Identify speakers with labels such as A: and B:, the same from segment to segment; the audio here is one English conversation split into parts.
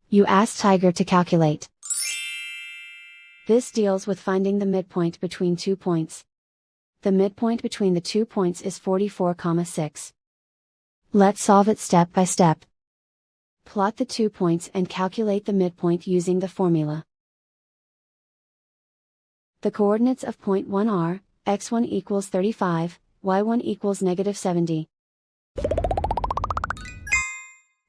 A: You ask Tiger to calculate. This deals with finding the midpoint between 2 points. The midpoint between the 2 points is 44,6. Let's solve it step by step. Plot the 2 points and calculate the midpoint using the formula. The coordinates of point 1 are, x1 equals 35, y1 equals -70.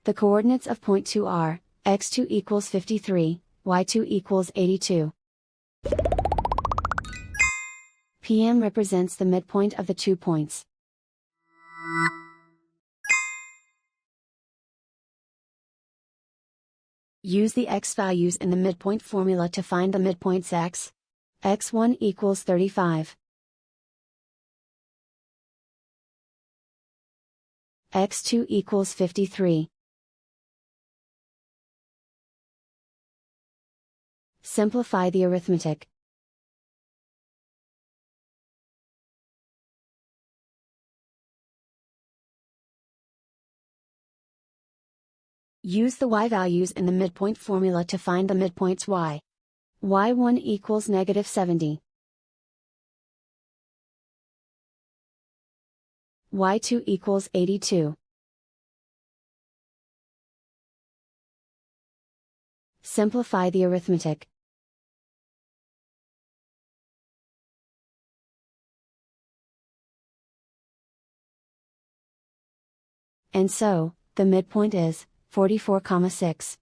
A: The coordinates of point 2 are, x2 equals 53, y2 equals 82. PM represents the midpoint of the 2 points. Use the x values in the midpoint formula to find the midpoints x. x1 equals 35. x2 equals 53. Simplify the arithmetic. Use the y values in the midpoint formula to find the midpoints y. y1 equals -70. y2 equals 82. Simplify the arithmetic. And so, the midpoint is 44,6.